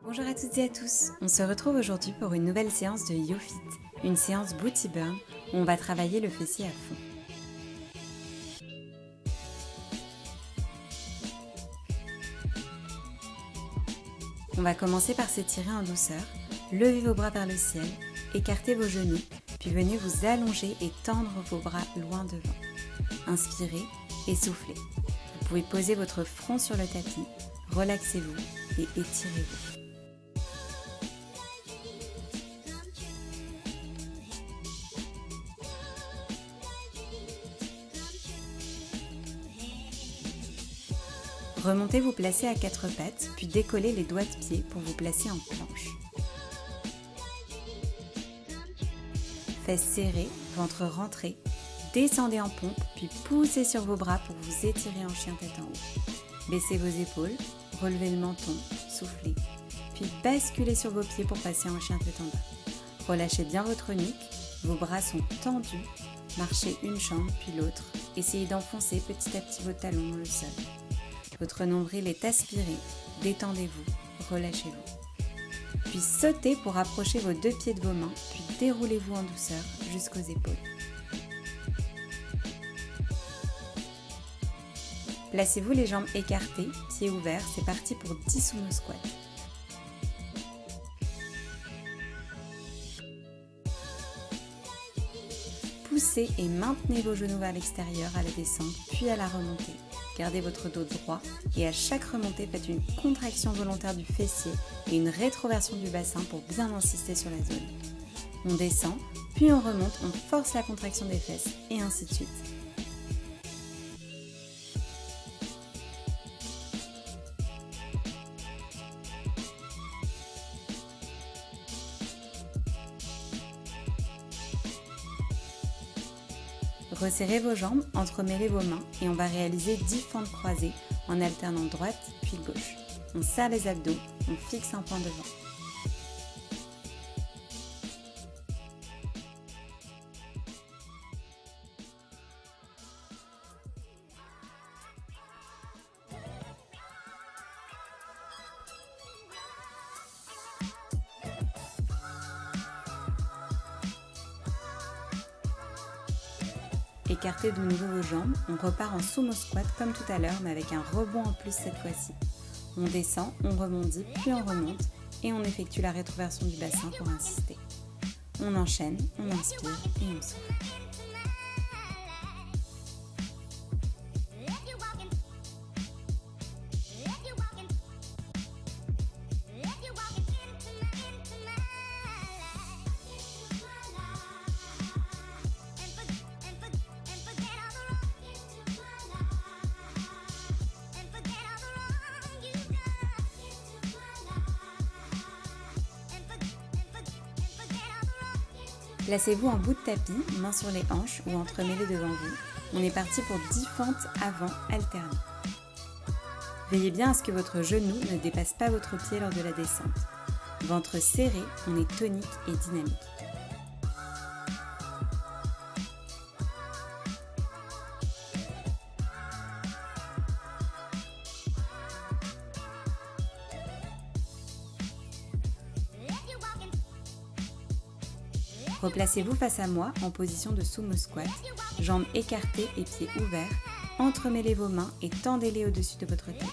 Bonjour à toutes et à tous, on se retrouve aujourd'hui pour une nouvelle séance de YoFit, une séance Booty Burn où on va travailler le fessier à fond. On va commencer par s'étirer en douceur, levez vos bras vers le ciel, écartez vos genoux, puis venez vous allonger et tendre vos bras loin devant. Inspirez et soufflez. Vous pouvez poser votre front sur le tapis, relaxez-vous et étirez-vous. Remontez vous placer à quatre pattes, puis décollez les doigts de pied pour vous placer en planche. Fesses serrées, ventre rentré, descendez en pompe, puis poussez sur vos bras pour vous étirer en chien tête en haut. Baissez vos épaules, relevez le menton, soufflez, puis basculez sur vos pieds pour passer en chien tête en bas. Relâchez bien votre nuque, vos bras sont tendus, marchez une jambe puis l'autre, essayez d'enfoncer petit à petit vos talons dans le sol. Votre nombril est aspiré, détendez-vous, relâchez-vous. Puis sautez pour rapprocher vos deux pieds de vos mains, puis déroulez-vous en douceur jusqu'aux épaules. Placez-vous les jambes écartées, pieds ouverts, c'est parti pour 10 sumo squats. Poussez et maintenez vos genoux vers l'extérieur à la descente, puis à la remontée. Gardez votre dos droit et à chaque remontée, faites une contraction volontaire du fessier et une rétroversion du bassin pour bien insister sur la zone. On descend, puis on remonte, on force la contraction des fesses et ainsi de suite. Resserrez vos jambes, entremêlez vos mains et on va réaliser 10 fentes croisées en alternant droite puis gauche. On serre les abdos, on fixe un point devant. Écartez de nouveau vos jambes, on repart en sumo squat comme tout à l'heure mais avec un rebond en plus cette fois-ci. On descend, on rebondit, puis on remonte et on effectue la rétroversion du bassin pour insister. On enchaîne, on inspire et on souffle. Placez-vous en bout de tapis, mains sur les hanches ou entremêlés devant vous. On est parti pour 10 fentes avant alternées. Veillez bien à ce que votre genou ne dépasse pas votre pied lors de la descente. Ventre serré, on est tonique et dynamique. Replacez-vous face à moi en position de sumo squat, jambes écartées et pieds ouverts, entremêlez vos mains et tendez-les au-dessus de votre tête.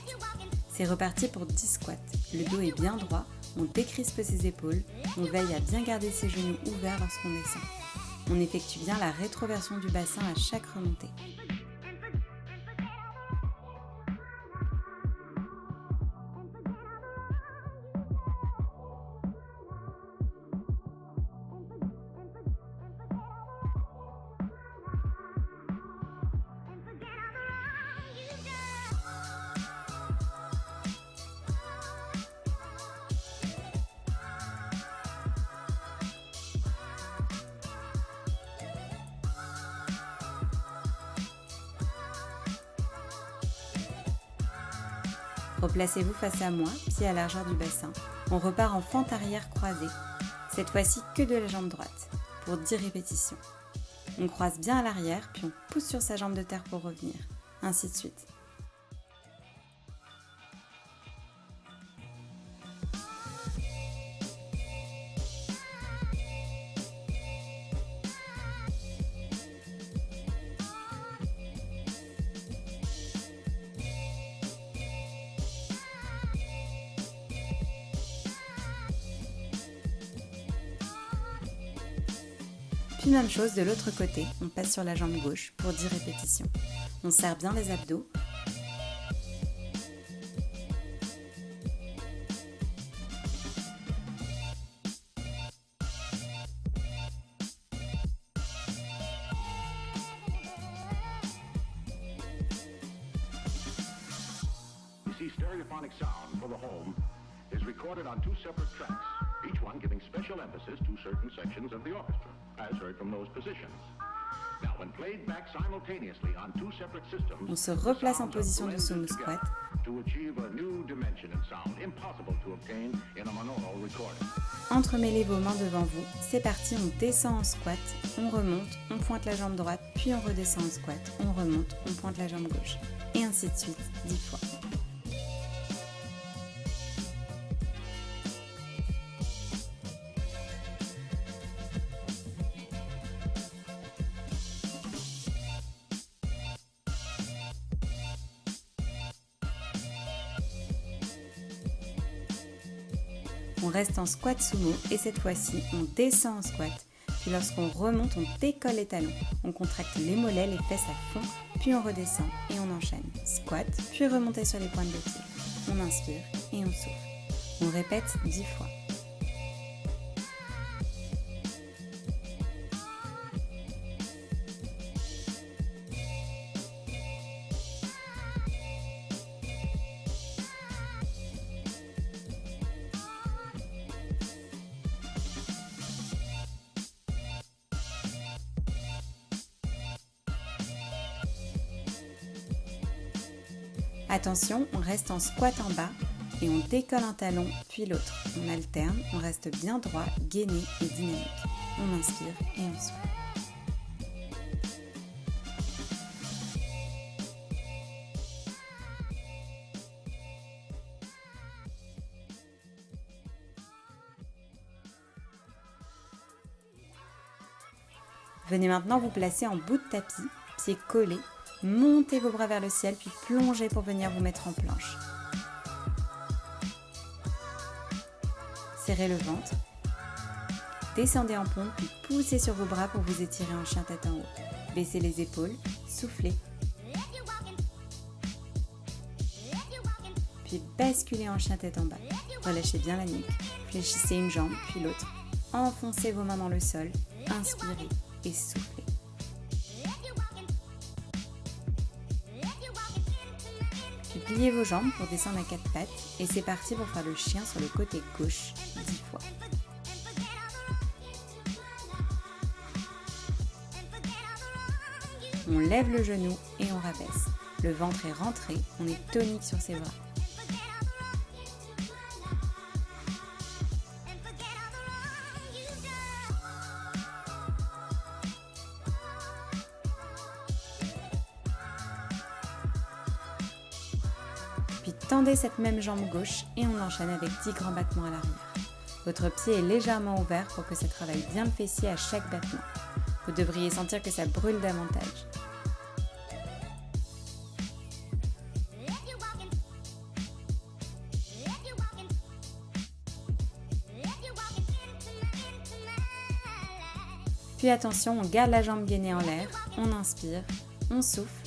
C'est reparti pour 10 squats, le dos est bien droit, on décrispe ses épaules, on veille à bien garder ses genoux ouverts lorsqu'on descend. On effectue bien la rétroversion du bassin à chaque remontée. Replacez-vous face à moi, pieds à largeur du bassin. On repart en fente arrière croisée. Cette fois-ci que de la jambe droite, pour 10 répétitions. On croise bien à l'arrière, puis on pousse sur sa jambe de terre pour revenir. Ainsi de suite. Puis même chose de l'autre côté, on passe sur la jambe gauche pour 10 répétitions. On serre bien les abdos. Stereophonic sound for the home is recorded on 2 separate tracks, each one giving special emphasis to certain sections of the orchestra, as heard from those positions. Now, when played back simultaneously on 2 separate systems, on se replace en position de sumo squat. To achieve a new dimension in sound impossible to obtain in a monaural recording. Entremêlez vos mains devant vous. C'est parti, on descend en squat, on remonte, on pointe la jambe droite, puis on redescend en squat, on remonte, on pointe la jambe gauche. Et ainsi de suite, 10 fois. On reste en squat sumo et cette fois-ci, on descend en squat. Puis lorsqu'on remonte, on décolle les talons. On contracte les mollets, les fesses à fond, puis on redescend et on enchaîne. Squat, puis remonter sur les pointes de pied. On inspire et on souffle. On répète 10 fois. Attention, on reste en squat en bas et on décolle un talon puis l'autre. On alterne, on reste bien droit, gainé et dynamique. On inspire et on souffle. Venez maintenant vous placer en bout de tapis, pieds collés. Montez vos bras vers le ciel, puis plongez pour venir vous mettre en planche. Serrez le ventre. Descendez en pompe, puis poussez sur vos bras pour vous étirer en chien tête en haut. Baissez les épaules, soufflez. Puis basculez en chien tête en bas. Relâchez bien la nuque. Fléchissez une jambe, puis l'autre. Enfoncez vos mains dans le sol. Inspirez et soufflez. Pliez vos jambes pour descendre à 4 pattes et c'est parti pour faire le chien sur le côté gauche 10 fois. On lève le genou et on rabaisse. Le ventre est rentré, on est tonique sur ses bras. Puis tendez cette même jambe gauche et on enchaîne avec 10 grands battements à l'arrière. Votre pied est légèrement ouvert pour que ça travaille bien le fessier à chaque battement. Vous devriez sentir que ça brûle davantage. Puis attention, on garde la jambe gainée en l'air, on inspire, on souffle.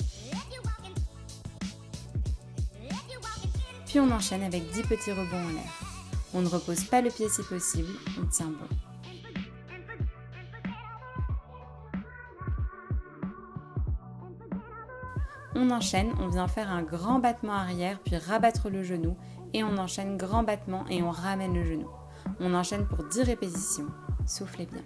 Puis on enchaîne avec 10 petits rebonds en l'air. On ne repose pas le pied si possible, on tient bon. On enchaîne, on vient faire un grand battement arrière, puis rabattre le genou, et on enchaîne grand battement et on ramène le genou. On enchaîne pour 10 répétitions. Soufflez bien.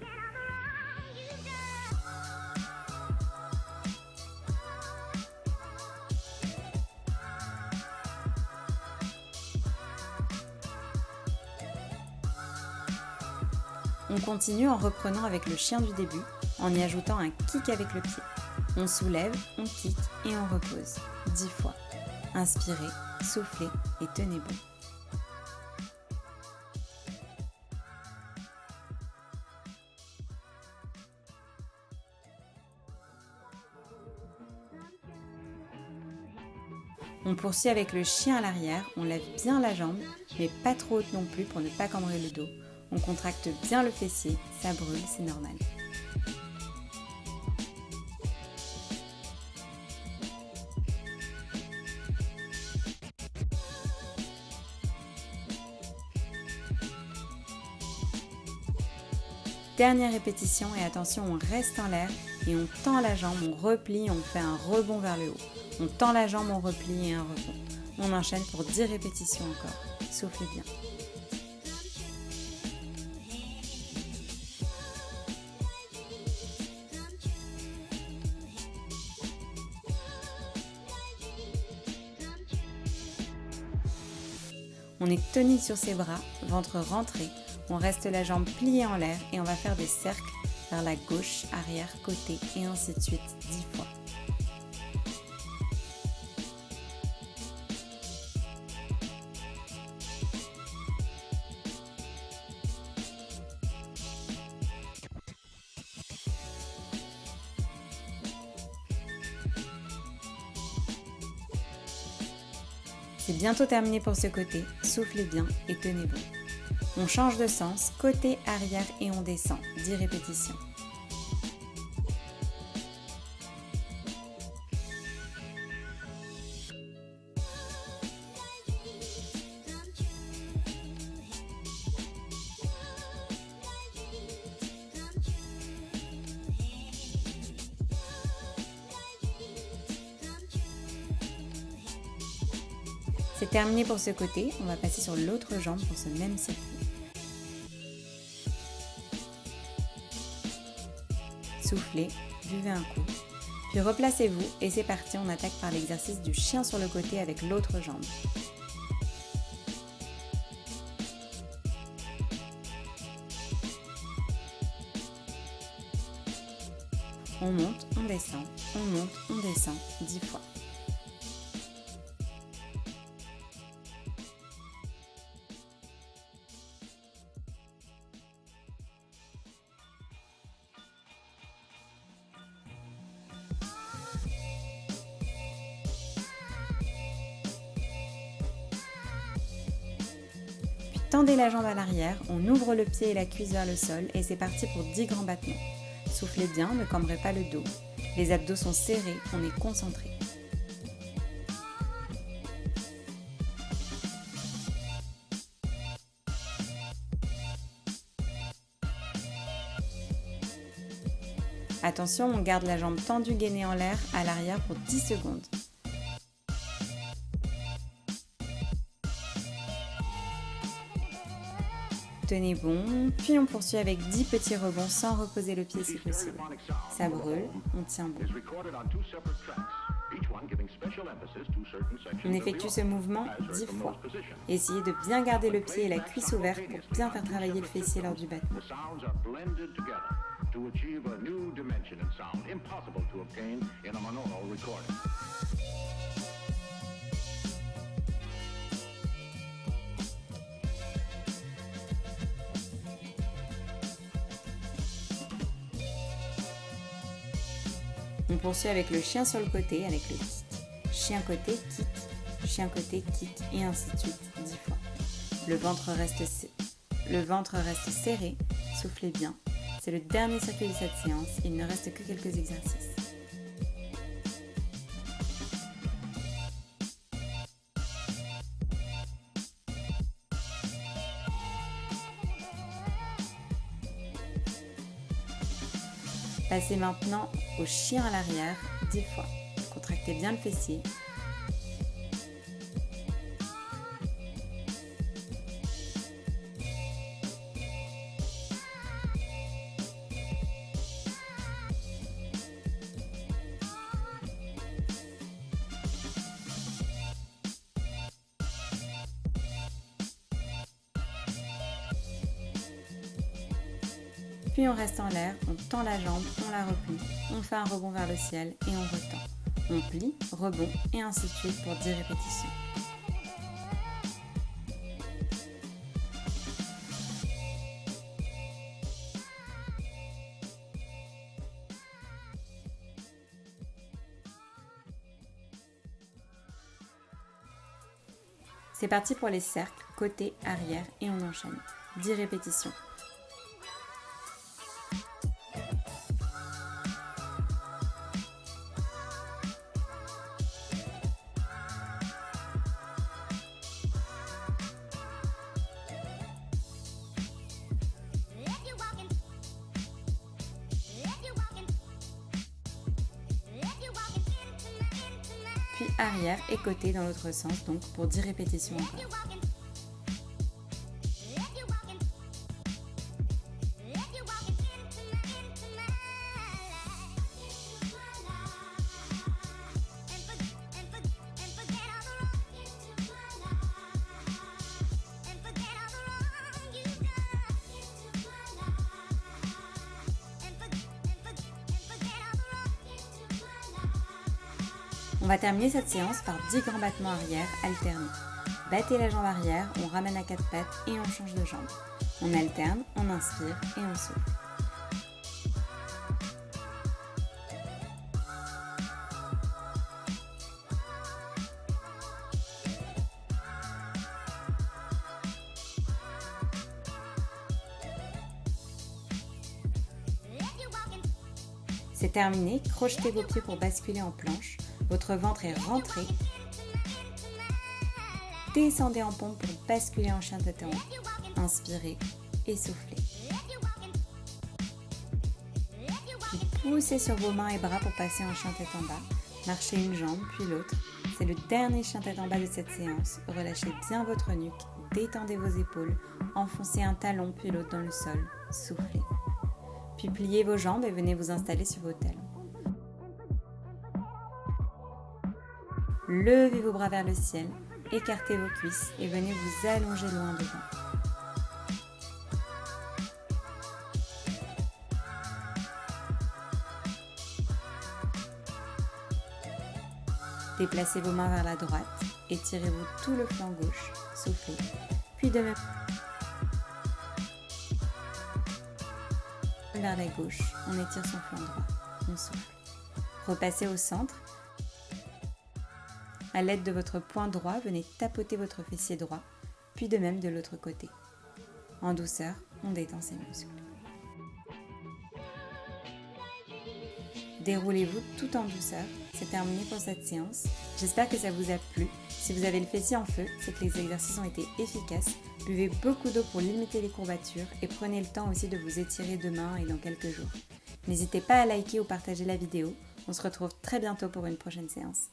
On continue en reprenant avec le chien du début, en y ajoutant un kick avec le pied. On soulève, on kick et on repose. 10 fois. Inspirez, soufflez et tenez bon. On poursuit avec le chien à l'arrière, on lève bien la jambe, mais pas trop haute non plus pour ne pas cambrer le dos. On contracte bien le fessier, ça brûle, c'est normal. Dernière répétition et attention, on reste en l'air et on tend la jambe, on replie, on fait un rebond vers le haut. On tend la jambe, on replie et un rebond. On enchaîne pour 10 répétitions encore. Soufflez bien. On est tonique sur ses bras, ventre rentré. On reste la jambe pliée en l'air et on va faire des cercles vers la gauche, arrière, côté et ainsi de suite 10 fois. C'est bientôt terminé pour ce côté, soufflez bien et tenez bon. On change de sens, côté, arrière et on descend, 10 répétitions. C'est terminé pour ce côté, on va passer sur l'autre jambe pour ce même circuit. Soufflez, buvez un coup, puis replacez-vous et c'est parti, on attaque par l'exercice du chien sur le côté avec l'autre jambe. On monte, on descend, on monte, on descend, 10 fois. Tendez la jambe à l'arrière, on ouvre le pied et la cuisse vers le sol et c'est parti pour 10 grands battements. Soufflez bien, ne cambrez pas le dos. Les abdos sont serrés, on est concentré. Attention, on garde la jambe tendue, gainée en l'air, à l'arrière pour 10 secondes. Tenez bon, puis on poursuit avec 10 petits rebonds sans reposer le pied si possible. Ça brûle, on tient bon. On effectue ce mouvement 10 fois. Essayez de bien garder le pied et la cuisse ouverte pour bien faire travailler le fessier lors du battement. On poursuit avec le chien sur le côté avec le kick. Chien côté, kick et ainsi de suite 10 fois. Le ventre reste serré, soufflez bien. C'est le dernier circuit de cette séance, il ne reste que quelques exercices. Passez maintenant au chien à l'arrière 10 fois. Contractez bien le fessier. Puis on reste en l'air, on tend la jambe, on la replie, on fait un rebond vers le ciel et on retend. On plie, rebond et ainsi de suite pour 10 répétitions. C'est parti pour les cercles, côté, arrière et on enchaîne. 10 répétitions. puis arrière et côté dans l'autre sens, donc pour 10 répétitions encore. On va terminer cette séance par 10 grands battements arrière alternés. Battez la jambe arrière, on ramène à 4 pattes et on change de jambe. On alterne, on inspire et on souffle. C'est terminé, crochetez vos pieds pour basculer en planche. Votre ventre est rentré. Descendez en pompe pour basculer en chien tête en haut. Inspirez et soufflez. Puis poussez sur vos mains et bras pour passer en chien tête en bas. Marchez une jambe puis l'autre. C'est le dernier chien tête en bas de cette séance. Relâchez bien votre nuque, détendez vos épaules, enfoncez un talon puis l'autre dans le sol. Soufflez. Puis pliez vos jambes et venez vous installer sur vos talons. Levez vos bras vers le ciel, écartez vos cuisses et venez vous allonger loin devant. Déplacez vos mains vers la droite, étirez-vous tout le flanc gauche, soufflez, puis de même vers la gauche, on étire son flanc droit, on souffle. Repassez au centre. À l'aide de votre poing droit, venez tapoter votre fessier droit, puis de même de l'autre côté. En douceur, on détend ses muscles. Déroulez-vous tout en douceur. C'est terminé pour cette séance. J'espère que ça vous a plu. Si vous avez le fessier en feu, c'est que les exercices ont été efficaces. Buvez beaucoup d'eau pour limiter les courbatures et prenez le temps aussi de vous étirer demain et dans quelques jours. N'hésitez pas à liker ou partager la vidéo. On se retrouve très bientôt pour une prochaine séance.